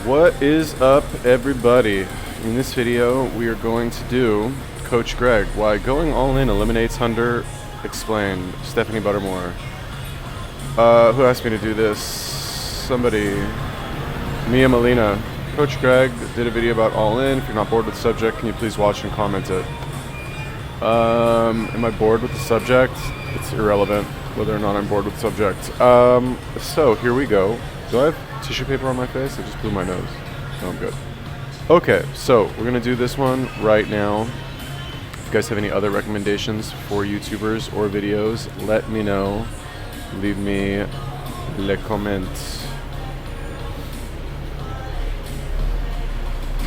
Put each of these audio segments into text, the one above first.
What is up, everybody? In this video, we are going to do Coach Greg, why going all in eliminates Hunter explained. Stephanie Buttermore. Who asked me to do this? Somebody. Mia Molina. Coach Greg did a video about all in. If you're not bored with the subject, can you please watch and comment it? Am I bored with the subject? It's irrelevant whether or not I'm bored with the subject. So here we go. Do I have tissue paper on my face? I just blew my nose. No, I'm good. Okay, so we're gonna do this one right now. If you guys have any other recommendations for YouTubers or videos, let me know. Leave me le comments.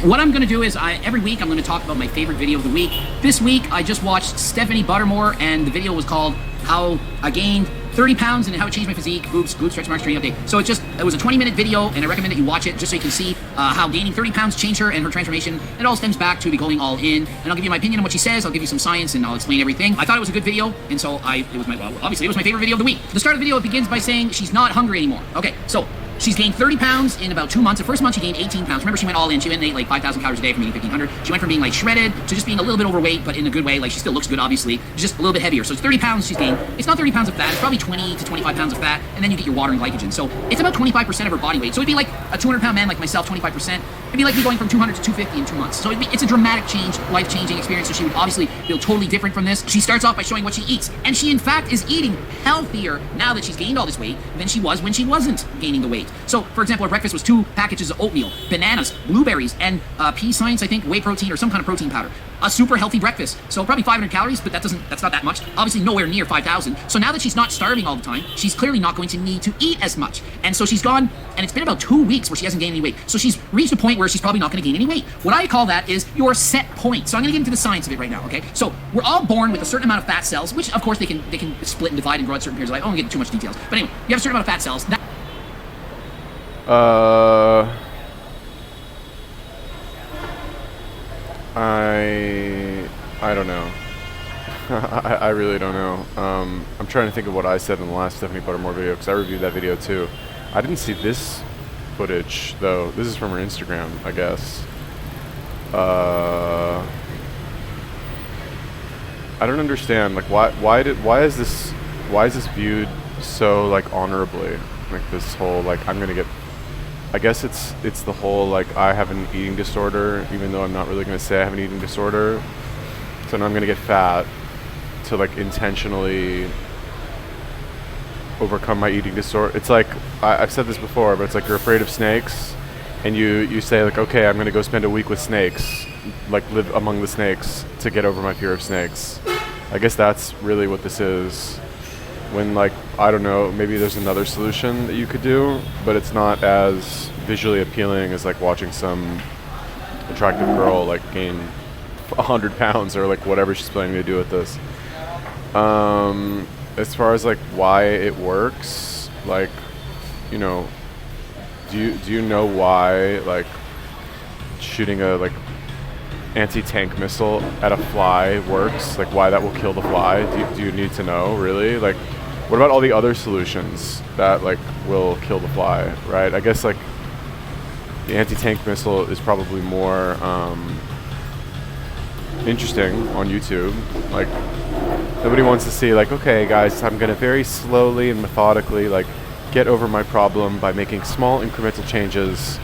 What I'm going to do is every week I'm going to talk about my favorite video of the week. This week I just watched Stephanie Buttermore, and the video was called How I Gained 30 Pounds and How It Changed My Physique. Oops, glute stretch marks training update. So it was a 20-minute video, and I recommend that you watch it just so you can see how gaining 30 pounds changed her and her transformation. It all stems back to going all in, and I'll give you my opinion on what she says. I'll give you some science, and I'll explain everything. I thought it was a good video, and so obviously it was my favorite video of the week. The start of the video, it begins by saying she's not hungry anymore. Okay, so she's gained 30 pounds in about 2 months. The first month she gained 18 pounds. Remember, she went all in. She went and ate like 5,000 calories a day from eating 1,500. She went from being like shredded to just being a little bit overweight, but in a good way. Like, she still looks good, obviously. She's just a little bit heavier. So it's 30 pounds she's gained. It's not 30 pounds of fat. It's probably 20 to 25 pounds of fat, and then you get your water and glycogen. So it's about 25% of her body weight. So it'd be like a 200-pound man like myself, 25%. It'd be like me going from 200 to 250 in 2 months. So it's a dramatic change, life-changing experience. So she would obviously feel totally different from this. She starts off by showing what she eats, and she in fact is eating healthier now that she's gained all this weight than she was when she wasn't gaining the weight. So, for example, her breakfast was 2 packages of oatmeal, bananas, blueberries, and Pea Science, I think, whey protein or some kind of protein powder. A super healthy breakfast. So probably 500 calories, but that's not that much. Obviously nowhere near 5,000. So now that she's not starving all the time, she's clearly not going to need to eat as much. And so she's gone, and it's been about 2 weeks where she hasn't gained any weight. So she's reached a point where she's probably not going to gain any weight. What I call that is your set point. So I'm going to get into the science of it right now, okay? So we're all born with a certain amount of fat cells, which of course they can split and divide and grow at certain periods of life. I don't want to get into too much details. But anyway, you have a certain amount of fat cells. I don't know. I really don't know. I'm trying to think of what I said in the last Stephanie Pottermore video, because I reviewed that video too. I didn't see this footage though. This is from her Instagram, I guess. I don't understand. Like, why is this viewed so like honorably? Like this whole like I'm gonna get. I guess it's the whole like I have an eating disorder, even though I'm not really gonna say I have an eating disorder. So now I'm gonna get fat to like intentionally overcome my eating disorder. It's like I've said this before, but it's like you're afraid of snakes, and you say like, okay, I'm gonna go spend a week with snakes, like live among the snakes to get over my fear of snakes. I guess that's really what this is. When like, I don't know, maybe there's another solution that you could do, but it's not as visually appealing as like watching some attractive girl like gain 100 pounds or like whatever she's planning to do with this. As far as like why it works, like, you know, do you know why like shooting a like anti-tank missile at a fly works? Like why that will kill the fly? Do you need to know, really? Like, what about all the other solutions that like will kill the fly, right? I guess like the anti-tank missile is probably more interesting on YouTube. Like, nobody wants to see like, okay guys, I'm gonna very slowly and methodically like get over my problem by making small incremental changes,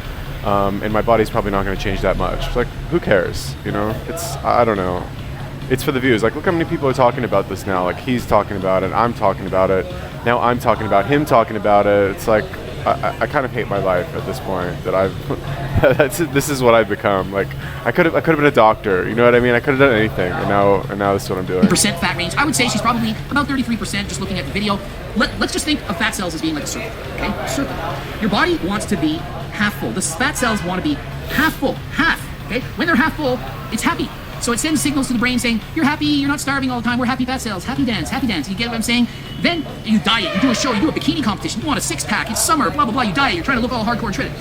and my body's probably not gonna change that much. Like, who cares, you know? I don't know. It's for the views. Like, look how many people are talking about this now. Like, he's talking about it, I'm talking about it, now I'm talking about him talking about it. It's like, I kind of hate my life at this point that this is what I've become. Like, I could have been a doctor, you know what I mean? I could have done anything, and now this is what I'm doing. Percent fat range. I would say she's probably about 33% just looking at the video. Let's just think of fat cells as being like a circle, okay? A circle. Your body wants to be half full. The fat cells want to be half full, half, okay? When they're half full, it's happy. So it sends signals to the brain saying, you're happy, you're not starving all the time, we're happy fat cells, happy dance, happy dance. You get what I'm saying? Then you diet, you do a show, you do a bikini competition, you want a six-pack, it's summer, blah, blah, blah, you diet, you're trying to look all hardcore and shredded.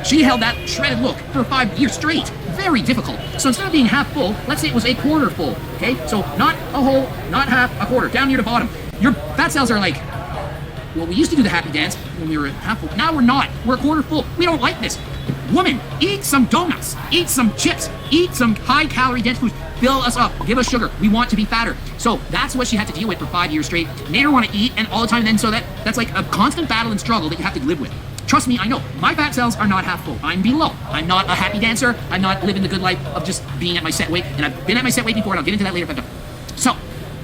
She held that shredded look for 5 years straight. Very difficult. So instead of being half full, let's say it was a quarter full, okay? So not a whole, not half, a quarter, down near the bottom. Your fat cells are like, well, we used to do the happy dance when we were half full. Now we're not. We're a quarter full. We don't like this. woman, eat some donuts, eat some chips, eat some high-calorie dense foods. Fill us up, give us sugar. We want to be fatter. So that's what she had to deal with for 5 years straight. Made her want to eat, and all the time. And then so that's like a constant battle and struggle that you have to live with. Trust me, I know. My fat cells are not half full. I'm below. I'm not a happy dancer. I'm not living the good life of just being at my set weight. And I've been at my set weight before, and I'll get into that later if I've done. So,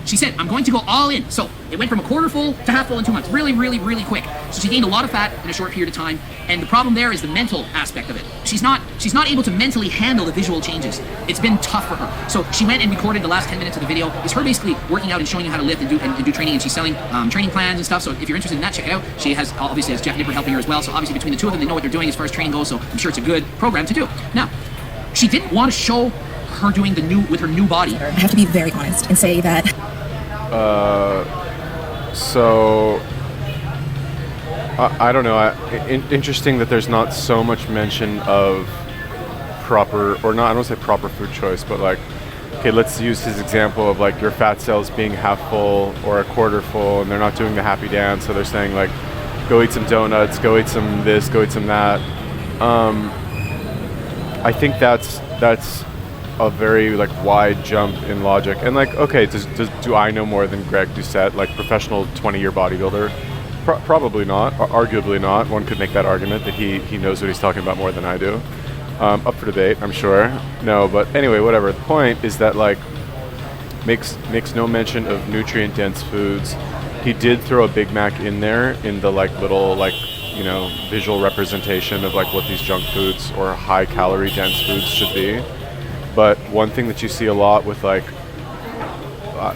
she said, I'm going to go all in. So it went from a quarter full to half full in 2 months. Really, really, really quick. So she gained a lot of fat in a short period of time. And the problem there is the mental aspect of it. She's not able to mentally handle the visual changes. It's been tough for her. So she went and recorded the last 10 minutes of the video. It's her basically working out and showing you how to lift and do training. And she's selling training plans and stuff. So if you're interested in that, check it out. She has, obviously, has Jeff Nippert helping her as well. So obviously between the two of them, they know what they're doing as far as training goes. So I'm sure it's a good program to do. Now, she didn't want to show her doing with her new body. I have to be very honest and say that so I don't know. Interesting that there's not so much mention of proper, or not. I don't say proper food choice, but like, okay, let's use his example of like your fat cells being half full or a quarter full, and they're not doing the happy dance. So they're saying like, go eat some donuts, go eat some this, go eat some that. I think that's a very like wide jump in logic. And like, okay, do I know more than Greg Doucette, like professional 20-year bodybuilder? Probably not. Arguably not. One could make that argument that he knows what he's talking about more than I do. Up for debate, I'm sure. No, but anyway, whatever. The point is that like makes no mention of nutrient dense foods. He did throw a Big Mac in there in the like little like, you know, visual representation of like what these junk foods or high calorie dense foods should be. But one thing that you see a lot with like,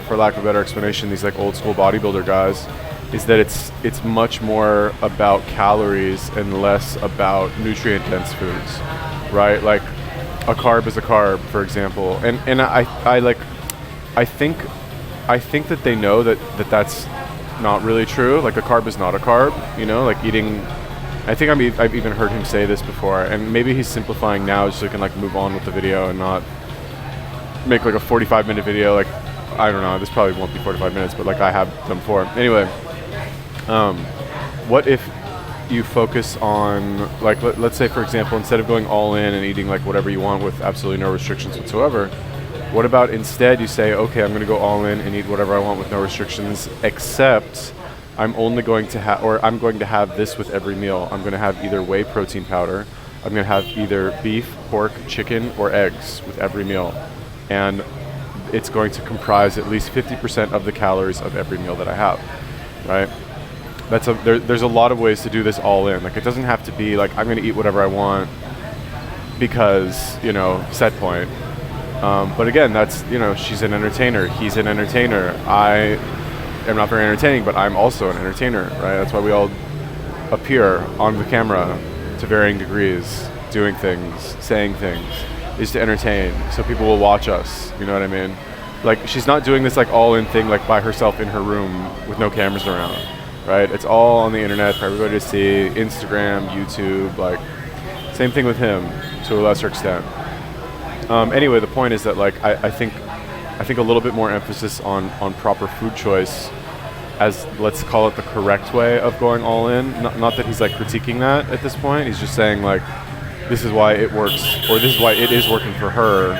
for lack of a better explanation, these like old school bodybuilder guys, is that it's much more about calories and less about nutrient dense foods, right? Like a carb is a carb, for example, and I think that they know that that's not really true. Like a carb is not a carb, you know, like eating. I think I've even heard him say this before, and maybe he's simplifying now so he can like move on with the video and not make like a 45-minute video. Like, I don't know, this probably won't be 45 minutes, but like I have done before. Anyway, what if you focus on, like, let's say for example, instead of going all in and eating like whatever you want with absolutely no restrictions whatsoever, what about instead you say, okay, I'm going to go all in and eat whatever I want with no restrictions, except I'm only going to have, or I'm going to have this with every meal. I'm going to have either whey protein powder. I'm going to have either beef, pork, chicken, or eggs with every meal. And it's going to comprise at least 50% of the calories of every meal that I have, right? There's a lot of ways to do this all in. Like, it doesn't have to be like, I'm going to eat whatever I want because, you know, set point. But again, that's, you know, she's an entertainer. He's an entertainer. I am not very entertaining, but I'm also an entertainer, right? That's why we all appear on the camera to varying degrees, doing things, saying things, is to entertain, so people will watch us, you know what I mean? Like, she's not doing this like all-in thing like by herself in her room with no cameras around, right? It's all on the internet for everybody to see, Instagram, YouTube, like, same thing with him to a lesser extent. Anyway, the point is that like, I think a little bit more emphasis on proper food choice as, let's call it, the correct way of going all in. Not that he's like critiquing that at this point. He's just saying like, this is why it works, or this is why it is working for her.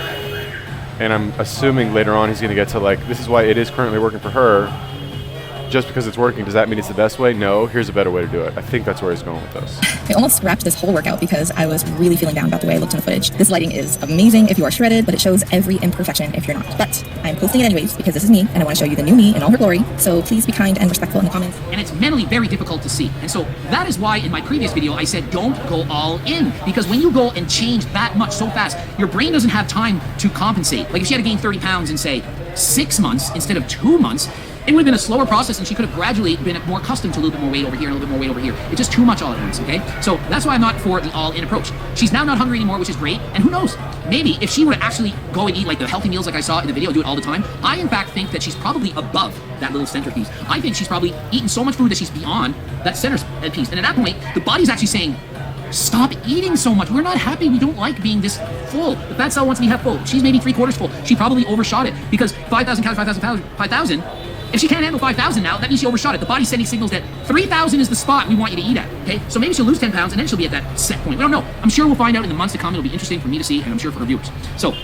And I'm assuming later on he's going to get to like, this is why it is currently working for her. Just because it's working, does that mean it's the best way? No, here's a better way to do it. I think that's where he's going with this. I almost wrapped this whole workout because I was really feeling down about the way I looked in the footage. This lighting is amazing if you are shredded, but it shows every imperfection if you're not. But I'm posting it anyways because this is me and I want to show you the new me in all her glory. So please be kind and respectful in the comments. And it's mentally very difficult to see. And so that is why in my previous video I said don't go all in. Because when you go and change that much so fast, your brain doesn't have time to compensate. Like if she had to gain 30 pounds in say 6 months instead of 2 months, it would have been a slower process and she could have gradually been more accustomed to a little bit more weight over here and a little bit more weight over here. It's just too much all at once, okay? So that's why I'm not for the all-in approach. She's now not hungry anymore, which is great. And who knows? Maybe if she were to actually go and eat like the healthy meals like I saw in the video, do it all the time, I in fact think that she's probably above that little centerpiece. I think she's probably eaten so much food that she's beyond that centerpiece. And at that point, the body's actually saying, stop eating so much. We're not happy. We don't like being this full. The fat cell wants to be half full. She's maybe 3/4 full. She probably overshot it because 5,000 calories, 5,000. If she can't handle 5,000 now, that means she overshot it. The body's sending signals that 3,000 is the spot we want you to eat at, okay? So maybe she'll lose 10 pounds and then she'll be at that set point. We don't know. I'm sure we'll find out in the months to come. It'll be interesting for me to see, and I'm sure for her viewers. So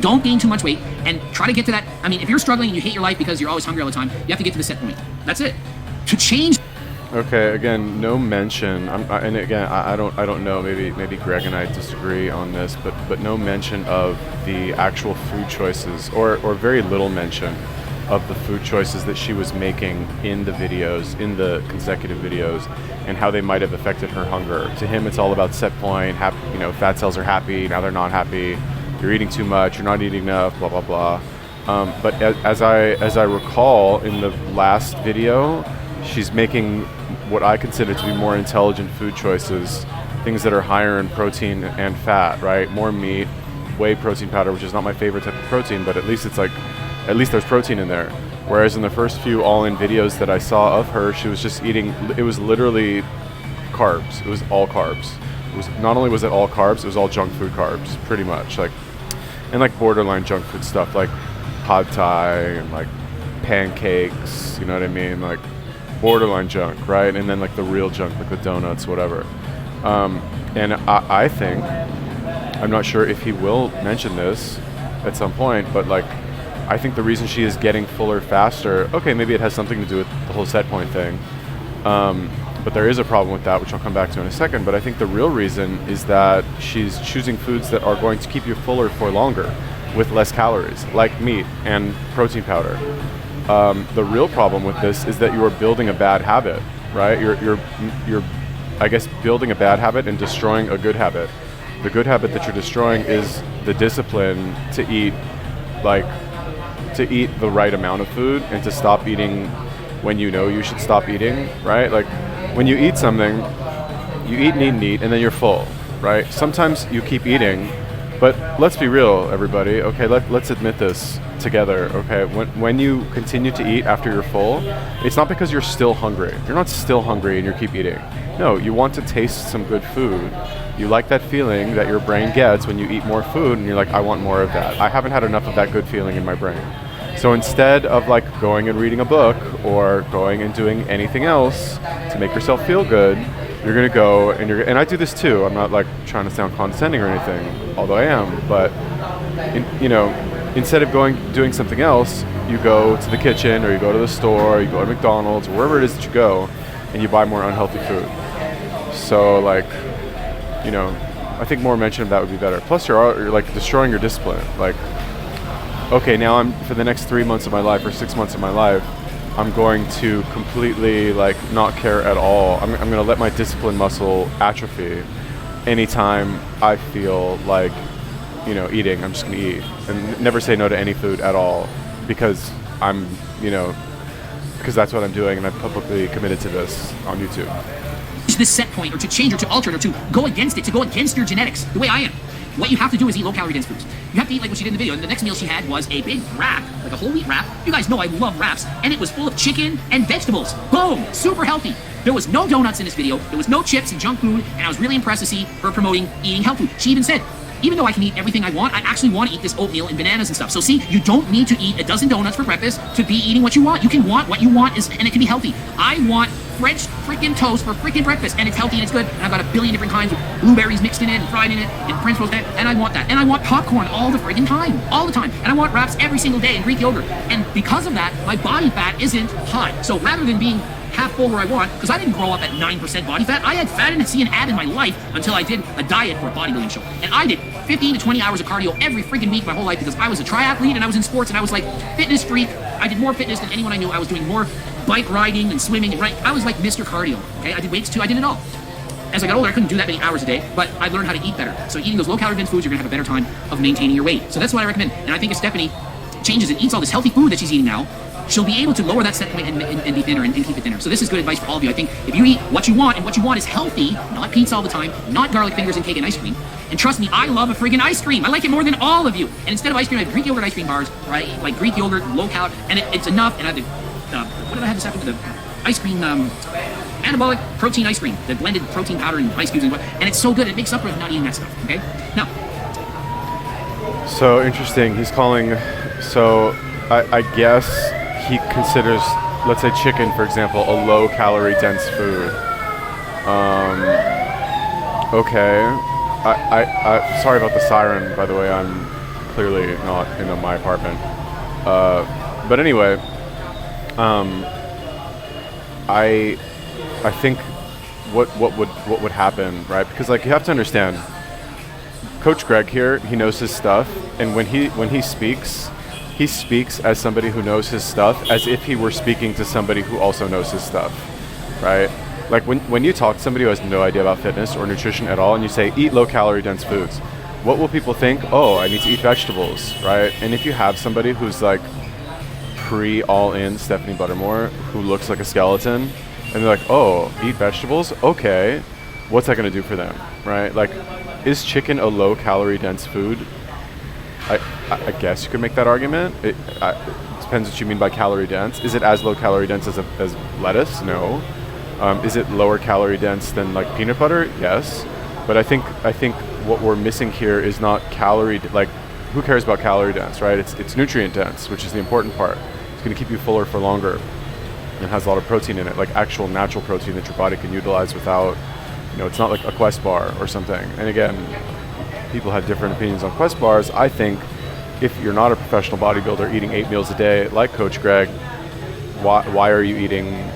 don't gain too much weight and try to get to that. I mean, if you're struggling and you hate your life because you're always hungry all the time, you have to get to the set point. That's it. To change. Okay, again, no mention. And again, I don't know. Maybe Greg and I disagree on this, but no mention of the actual food choices, or very little mention of the food choices that she was making in the videos, in the consecutive videos, and how they might have affected her hunger. To him, it's all about set point. Fat cells are happy, now they're not happy. You're eating too much. You're not eating enough. Blah blah blah. But as I recall, in the last video, she's making what I consider to be more intelligent food choices, things that are higher in protein and fat, right? More meat, whey protein powder, which is not my favorite type of protein, but at least there's protein in there. Whereas in the first few all-in videos that I saw of her, she was just eating, it was literally carbs. It was all carbs. Not only was it all carbs, it was all junk food carbs, pretty much. And borderline junk food stuff, like pad thai and like pancakes, you know what I mean? Like borderline junk, right? And then like the real junk, like the donuts, whatever. And I think, I'm not sure if he will mention this at some point, but I think the reason she is getting fuller faster, okay, maybe it has something to do with the whole set point thing. But there is a problem with that, which I'll come back to in a second. But I think the real reason is that she's choosing foods that are going to keep you fuller for longer with less calories, like meat and protein powder. The real problem with this is that you are building a bad habit, right? You're I guess, building a bad habit and destroying a good habit. The good habit that you're destroying is the discipline to eat the right amount of food and to stop eating when you know you should stop eating, right? Like when you eat something, you eat and eat and then you're full, right? Sometimes you keep eating, but let's be real, everybody, okay? Let's admit this together, okay? When you continue to eat after you're full, it's not because you're still hungry. You're not still hungry and you keep eating. No, you want to taste some good food. You like that feeling that your brain gets when you eat more food and you're like, I want more of that. I haven't had enough of that good feeling in my brain. So instead of going and reading a book or going and doing anything else to make yourself feel good, you're gonna go and I do this too. I'm not trying to sound condescending or anything, although I am. But instead of doing something else, you go to the kitchen or you go to the store, or you go to McDonald's or wherever it is that you go, and you buy more unhealthy food. So I think more mention of that would be better. Plus, you're destroying your discipline. Okay, now for the next 3 months of my life or 6 months of my life, I'm going to completely not care at all. I'm going to let my discipline muscle atrophy anytime I feel eating. I'm just going to eat and never say no to any food at all because because that's what I'm doing and I'm publicly committed to this on YouTube. This set point or to change or to alter it or to go against it, to go against your genetics, the way I am. What you have to do is eat low-calorie dense foods. You have to eat like what she did in the video. And the next meal she had was a big wrap, like a whole wheat wrap. You guys know I love wraps. And it was full of chicken and vegetables. Boom! Super healthy. There was no donuts in this video. There was no chips and junk food. And I was really impressed to see her promoting eating health food. She even said, even though I can eat everything I want, I actually want to eat this oatmeal and bananas and stuff. So see, you don't need to eat a dozen donuts for breakfast to be eating what you want. You can want what you want, and it can be healthy. I want French freaking toast for freaking breakfast, and it's healthy and it's good. And I've got a billion different kinds of blueberries mixed in it and fried in it and French toast, and I want that. And I want popcorn all the freaking time, all the time. And I want wraps every single day and Greek yogurt. And because of that, my body fat isn't high. So rather than being half full where I want, because I didn't grow up at 9% body fat. I had fat and C and ab in my life until I did a diet for a bodybuilding show. And I did 15 to 20 hours of cardio every freaking week my whole life because I was a triathlete and I was in sports and I was fitness freak. I did more fitness than anyone I knew. I was doing more bike riding and swimming and I was like Mr. Cardio. Okay, I did weights too. I did it all. As I got older, I couldn't do that many hours a day, but I learned how to eat better. So eating those low-calorie dense foods, you're gonna have a better time of maintaining your weight. So that's what I recommend. And I think if Stephanie changes and eats all this healthy food that she's eating now, she'll be able to lower that set point and be thinner and keep it thinner. So this is good advice for all of you. I think if you eat what you want, and what you want is healthy, not pizza all the time, not garlic fingers and cake and ice cream. And trust me, I love a friggin' ice cream. I like it more than all of you. And instead of ice cream, I have Greek yogurt ice cream bars, right? Like Greek yogurt, low cal, and it's enough. And I have the, what did I have this afternoon? The ice cream, anabolic protein ice cream, the blended protein powder and ice cubes and it's so good. It makes up for not eating that stuff. Okay. Now. So interesting. He's calling. So I guess he considers, let's say chicken, for example, a low-calorie dense food. Okay. I sorry about the siren, by the way. I'm clearly not in my apartment. But anyway, I think what would happen, right? Because like you have to understand, Coach Greg here, he knows his stuff, and when he speaks as somebody who knows his stuff, as if he were speaking to somebody who also knows his stuff, right? Like when you talk to somebody who has no idea about fitness or nutrition at all, and you say, eat low-calorie dense foods, what will people think? Oh, I need to eat vegetables, right? And if you have somebody who's like pre-all-in Stephanie Buttermore, who looks like a skeleton, and they're like, oh, eat vegetables? Okay, what's that gonna do for them, right? Like, is chicken a low-calorie dense food? I guess you could make that argument. It depends what you mean by calorie dense. Is it as low-calorie dense as lettuce? No. Is it lower calorie dense than like peanut butter? Yes. But I think what we're missing here is not like, who cares about calorie dense, right? It's nutrient dense, which is the important part. It's going to keep you fuller for longer. It has a lot of protein in it, like actual natural protein that your body can utilize without, it's not like a Quest bar or something. And again, people have different opinions on Quest bars. I think if you're not a professional bodybuilder eating 8 meals a day, like Coach Greg, why are you eating?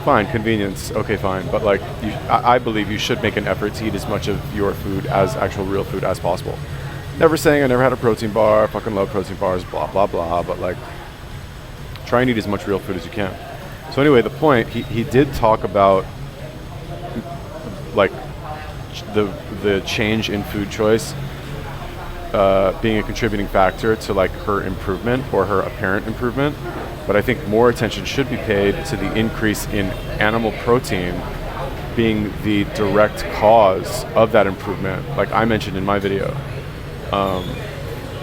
Fine, convenience, okay, fine. But like, I believe you should make an effort to eat as much of your food as actual real food as possible. Never saying I never had a protein bar, fucking love protein bars, blah, blah, blah, but like, try and eat as much real food as you can. So anyway, the point, he did talk about like the change in food choice being a contributing factor to like her improvement or her apparent improvement. But I think more attention should be paid to the increase in animal protein being the direct cause of that improvement, like I mentioned in my video.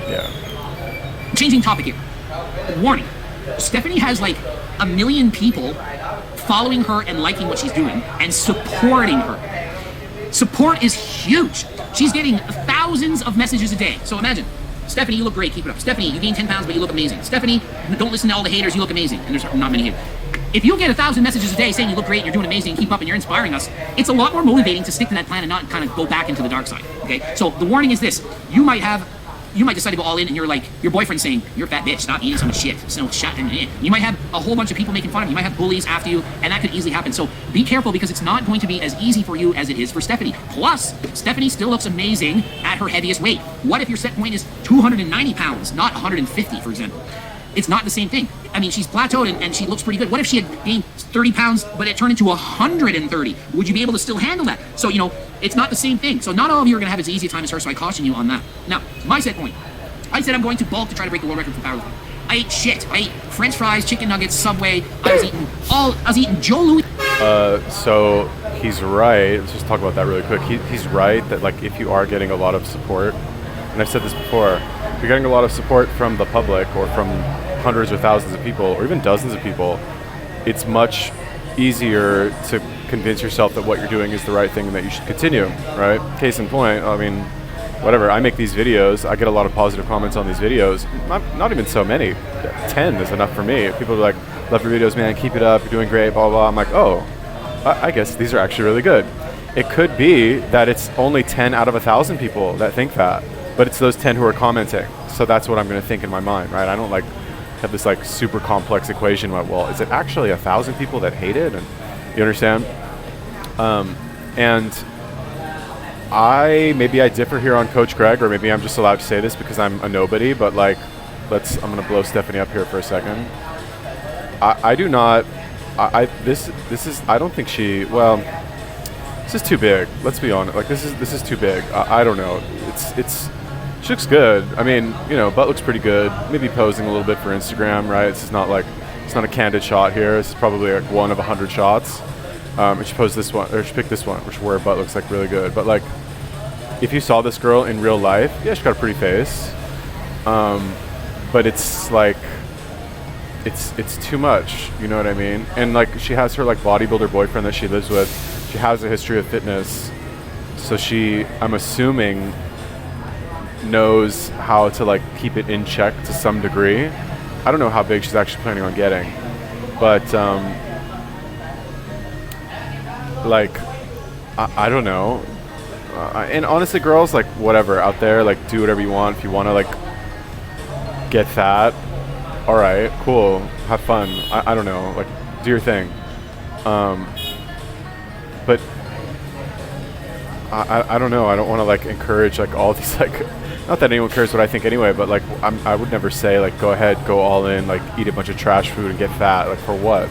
Yeah. Changing topic here. Warning. Stephanie has like 1 million people following her and liking what she's doing and supporting her. Support is huge. She's getting thousands of messages a day. So imagine, Stephanie, you look great, keep it up. Stephanie, you gained 10 pounds, but you look amazing. Stephanie, don't listen to all the haters, you look amazing. And there's not many haters. If you get 1,000 messages a day saying you look great, you're doing amazing, keep up, and you're inspiring us, it's a lot more motivating to stick to that plan and not kind of go back into the dark side, okay? So the warning is this. You might decide to go all in and you're like, your boyfriend's saying, you're a fat bitch, stop eating so much shit. So shut in. You might have a whole bunch of people making fun of you. You might have bullies after you, and that could easily happen. So be careful because it's not going to be as easy for you as it is for Stephanie. Plus, Stephanie still looks amazing at her heaviest weight. What if your set point is 290 pounds, not 150, for example? It's not the same thing. I mean, she's plateaued and she looks pretty good. What if she had gained 30 pounds, but it turned into 130? Would you be able to still handle that? So, it's not the same thing. So not all of you are going to have as easy a time as her, so I caution you on that. Now, my set point. I said I'm going to bulk to try to break the world record for powerlifting. I ate shit. I ate French fries, chicken nuggets, Subway. I was eating Joe Louis. So he's right. Let's just talk about that really quick. He's right that like if you are getting a lot of support, and I've said this before, if you're getting a lot of support from the public or from hundreds or thousands of people or even dozens of people, it's much easier to convince yourself that what you're doing is the right thing and that you should continue, right? Case in point, I mean, whatever, I make these videos, I get a lot of positive comments on these videos, not even so many, 10 is enough for me. People are like, love your videos, man, keep it up, you're doing great, blah, blah, blah. I'm like, oh, I guess these are actually really good. It could be that it's only 10 out of 1,000 people that think that, but it's those 10 who are commenting. So that's what I'm gonna think in my mind, right? I don't like have this like super complex equation about, well, is it actually 1,000 people that hate it? And you understand? And maybe I differ here on Coach Greg, or maybe I'm just allowed to say this because I'm a nobody, but like, I'm gonna blow Stephanie up here for a second. I do not, this is, I don't think she, well, this is too big. Let's be honest. Like this is too big. I don't know. She looks good. I mean, butt looks pretty good. Maybe posing a little bit for Instagram, right? It's not a candid shot here. This is probably like one of 100 shots. And she posed this one, or she picked this one, where her butt looks like really good. But like, if you saw this girl in real life, yeah, she's got a pretty face. But it's like, it's too much. You know what I mean? And like, she has her like bodybuilder boyfriend that she lives with. She has a history of fitness, so she, I'm assuming, knows how to like keep it in check to some degree. I don't know how big she's actually planning on getting, but like, I don't know. And honestly, girls, like, whatever, out there, like, do whatever you want. If you want to, like, get fat, all right, cool, have fun. I don't know, like, do your thing. But I don't know. I don't want to, like, encourage, like, all these, like, not that anyone cares what I think anyway, but, like, I would never say, like, go ahead, go all in, like, eat a bunch of trash food and get fat. Like, for what?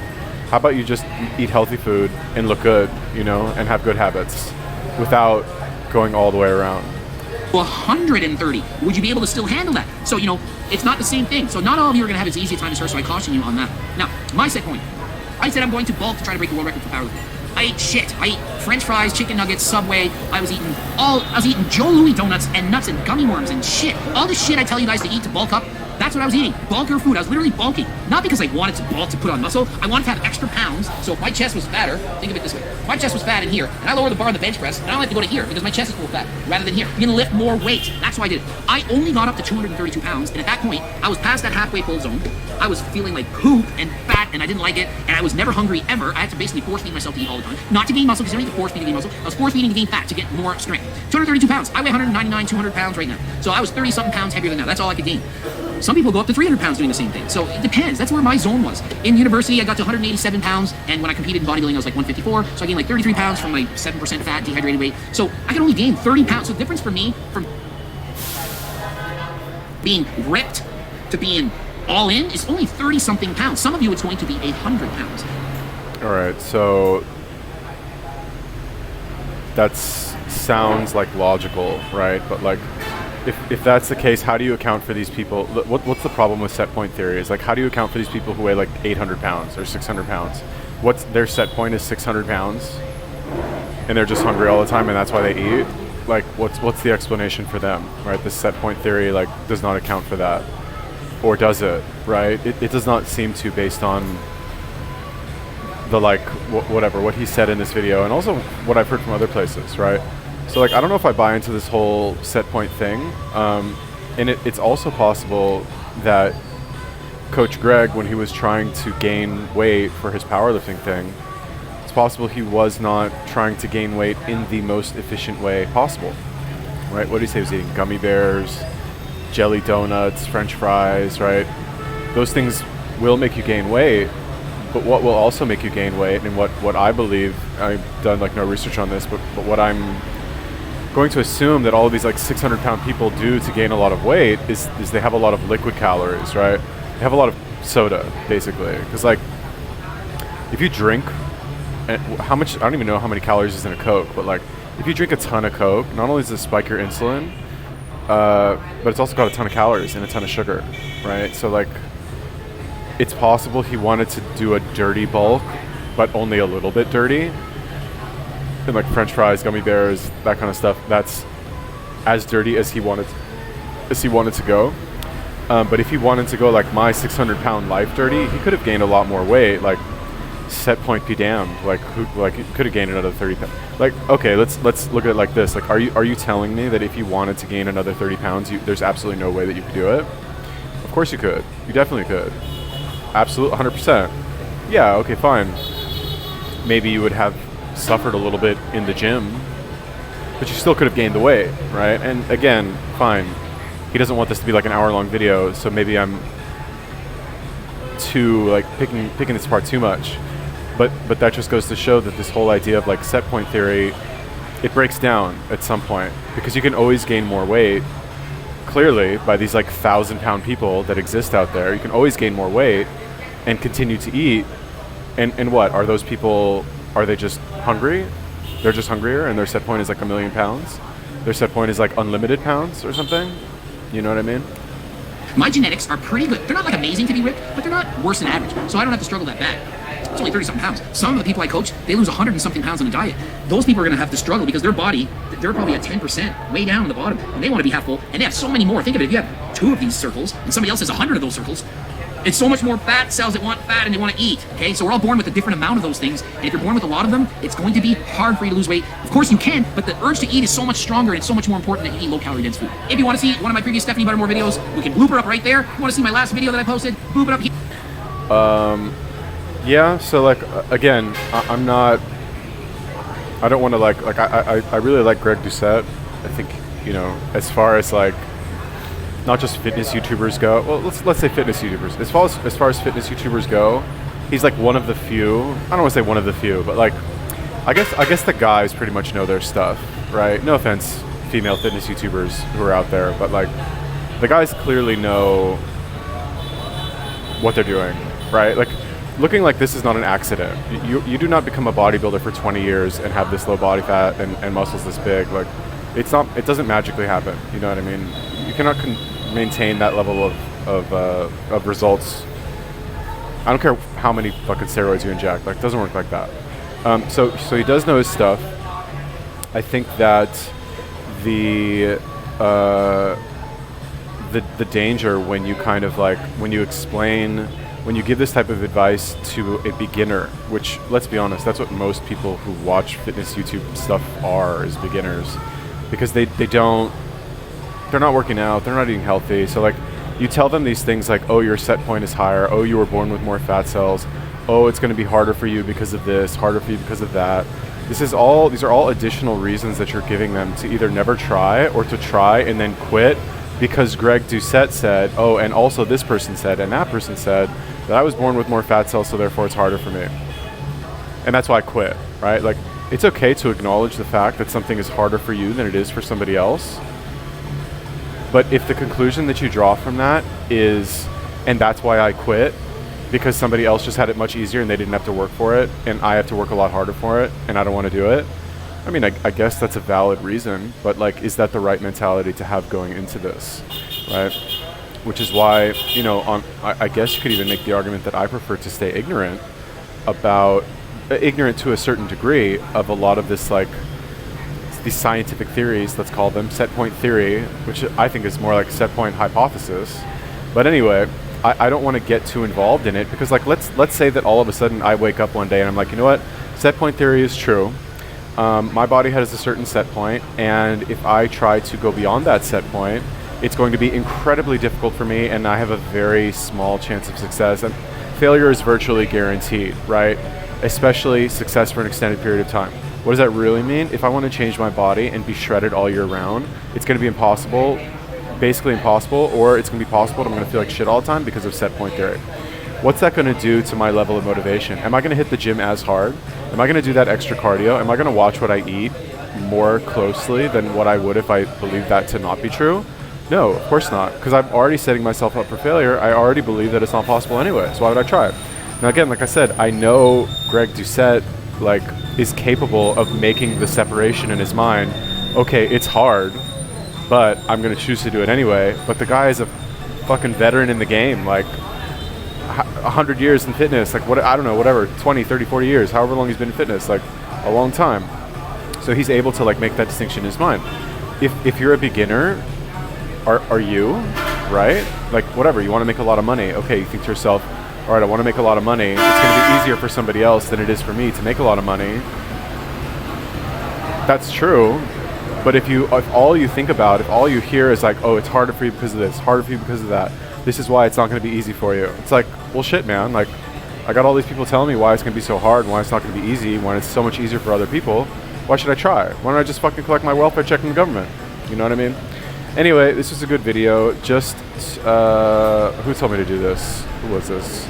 How about you just eat healthy food and look good, you know, and have good habits without going all the way around? 130. Would you be able to still handle that? So, you know, it's not the same thing. So not all of you are going to have as easy a time as her, so I caution you on that. Now, my set point. I said I'm going to bulk to try to break the world record for powerlifting. I ate shit. I ate French fries, chicken nuggets, Subway. I was eating Joe Louis donuts and nuts and gummy worms and shit. All the shit I tell you guys to eat to bulk up, that's what I was eating. Bulker food. I was literally bulking. Not because I wanted to bulk to put on muscle. I wanted to have extra pounds. So if my chest was fatter, think of it this way. If my chest was fat in here, and I lower the bar on the bench press, and I don't have to go to here because my chest is full of fat, rather than here. You're going to lift more weight. That's why I did it. I only got up to 232 pounds, and at that point, I was past that halfway full zone. I was feeling like poop and fat, and I didn't like it, and I was never hungry ever. I had to basically force feed myself to eat all the time. Not to gain muscle, because you don't need to force feed to gain muscle. I was force feeding to gain fat to get more strength. 232 pounds. I weigh 199, 200 pounds right now. So I was 30-something pounds heavier than that. That's all I could gain. Some people go up to 300 pounds doing the same thing. So it depends. That's where my zone was. In university, I got to 187 pounds, and when I competed in bodybuilding, I was like 154. So I gained like 33 pounds from my 7% fat, dehydrated weight. So I could only gain 30 pounds. So the difference for me from being ripped to being all in is only 30-something pounds. Some of you, it's going to be 100 pounds. All right, so that sounds like logical, right? But like, if that's the case, how do you account for these people? What's the problem with set point theory? Is like, how do you account for these people who weigh like 800 pounds or 600 pounds? What's their set point is 600 pounds, and they're just hungry all the time, and that's why they eat. Like, what's the explanation for them, right? The set point theory like does not account for that, or does it? Right? It does not seem to, based on the like what he said in this video, and also what I've heard from other places, right? So like, I don't know if I buy into this whole set point thing, and it's also possible that Coach Greg, when he was trying to gain weight for his powerlifting thing, it's possible he was not trying to gain weight in the most efficient way possible, right? What did he say? He was eating gummy bears, jelly donuts, French fries, right? Those things will make you gain weight, but what will also make you gain weight, and what I believe, I've done like no research on this, but what I'm going to assume that all of these like 600-pound people do to gain a lot of weight is they have a lot of liquid calories, right? They have a lot of soda, basically. Because like, if you drink, how much, I don't even know how many calories is in a Coke, but like, if you drink a ton of Coke, not only does it spike your insulin, but it's also got a ton of calories and a ton of sugar, right? So like, it's possible he wanted to do a dirty bulk, but only a little bit dirty. And like French fries, gummy bears, that kind of stuff, that's as dirty as he wanted to go. But if he wanted to go like my 600-pound life dirty, he could have gained a lot more weight. Like, set point be damned. Like, he could have gained another 30 pounds. Like, okay, let's look at it like this. Like, are you telling me that if you wanted to gain another 30 pounds, there's absolutely no way that you could do it? Of course you could. You definitely could. Absolutely, 100%. Yeah, okay, fine. Maybe you would have suffered a little bit in the gym, but you still could have gained the weight, right? And again, fine. He doesn't want this to be like an hour-long video, so maybe I'm too like picking this apart too much. But that just goes to show that this whole idea of like set point theory, it breaks down at some point, because you can always gain more weight. Clearly, by these like 1,000-pound people that exist out there, you can always gain more weight and continue to eat. And what are those people? Are they just hungry? They're just hungrier, and their set point is like 1,000,000 pounds. Their set point is like unlimited pounds or something. You know what I mean? My genetics are pretty good. They're not like amazing to be ripped, but they're not worse than average. So I don't have to struggle that bad. It's only 30-something pounds. Some of the people I coach, they lose 100-something pounds on a diet. Those people are going to have to struggle because their body, they're probably at 10% way down on the bottom, and they want to be half full, and they have so many more. Think of it, if you have 2 of these circles, and somebody else has 100 of those circles, It's so much more fat cells that want fat and they want to eat, okay? So we're all born with a different amount of those things, and if you're born with a lot of them, it's going to be hard for you to lose weight. Of course you can, but the urge to eat is so much stronger and it's so much more important that you eat low-calorie dense food. If you want to see one of my previous Stephanie Buttermore videos, we can blooper up right there. If you want to see my last video that I posted, boop it up here. Yeah, so like, again, I'm not, I don't want to I really like Greg Doucette. I think, you know, as far as like, not just fitness YouTubers go, well, let's say fitness YouTubers. As far as fitness YouTubers go, he's like one of the few, I don't want to say one of the few, but like, I guess the guys pretty much know their stuff, right? No offense, female fitness YouTubers who are out there, but like, the guys clearly know what they're doing, right? Like, looking like this is not an accident. You do not become a bodybuilder for 20 years and have this low body fat and muscles this big. Like, it doesn't magically happen. You know what I mean? You cannot maintain that level of results. I don't care how many fucking steroids you inject. Like, it doesn't work like that. So he does know his stuff. I think that the danger when you kind of like, when you give this type of advice to a beginner, which, let's be honest, that's what most people who watch fitness YouTube stuff are, is beginners, because they're not working out, they're not eating healthy. So like, you tell them these things like, oh, your set point is higher, oh, you were born with more fat cells, oh, it's going to be harder for you because of this, harder for you because of that. These are all additional reasons that you're giving them to either never try or to try and then quit, because Greg Doucette said, oh, and also this person said, and that person said that I was born with more fat cells, so therefore it's harder for me. And that's why I quit, right? Like, it's okay to acknowledge the fact that something is harder for you than it is for somebody else. But if the conclusion that you draw from that is, and that's why I quit, because somebody else just had it much easier and they didn't have to work for it, and I have to work a lot harder for it, and I don't want to do it. I mean, I guess that's a valid reason, but like, is that the right mentality to have going into this, right? Which is why, you know, I guess you could even make the argument that I prefer to stay ignorant to a certain degree of a lot of this, like, these scientific theories, let's call them, set point theory, which I think is more like set point hypothesis. But anyway, I don't want to get too involved in it, because like, let's say that all of a sudden I wake up one day and I'm like, you know what, set point theory is true. My body has a certain set point, and if I try to go beyond that set point, it's going to be incredibly difficult for me, and I have a very small chance of success. And failure is virtually guaranteed, right? Especially success for an extended period of time. What does that really mean? If I want to change my body and be shredded all year round, it's going to be impossible, basically impossible, or it's going to be possible, but I'm going to feel like shit all the time because of set point theory. What's that going to do to my level of motivation? Am I going to hit the gym as hard? Am I going to do that extra cardio? Am I going to watch what I eat more closely than what I would if I believed that to not be true? No, of course not, because I'm already setting myself up for failure. I already believe that it's not possible anyway, so why would I try it? Now again, like I said, I know Greg Doucette like is capable of making the separation in his mind. Okay, it's hard, but I'm going to choose to do it anyway. But the guy is a fucking veteran in the game, like 100 years in fitness, like what, I don't know, whatever, 20, 30, 40 years, however long he's been in fitness, like a long time. So he's able to like make that distinction in his mind. If you're a beginner, are you, right? Like whatever, you want to make a lot of money. Okay, you think to yourself, all right, I want to make a lot of money. It's going to be easier for somebody else than it is for me to make a lot of money. That's true. But if all you think about, if all you hear is like, oh, it's harder for you because of this, harder for you because of that, this is why it's not going to be easy for you. It's like, well, shit, man. Like, I got all these people telling me why it's going to be so hard, and why it's not going to be easy, when it's so much easier for other people. Why should I try? Why don't I just fucking collect my welfare check from the government? You know what I mean? Anyway, this was a good video. Just, who told me to do this? Who was this?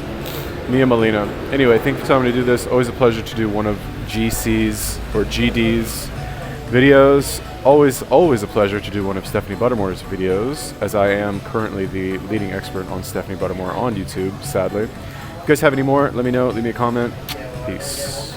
Mia Molina. Anyway, thank you for telling me to do this. Always a pleasure to do one of GC's or GD's videos. Always a pleasure to do one of Stephanie Buttermore's videos, as I am currently the leading expert on Stephanie Buttermore on YouTube, sadly. If you guys have any more, let me know. Leave me a comment. Peace.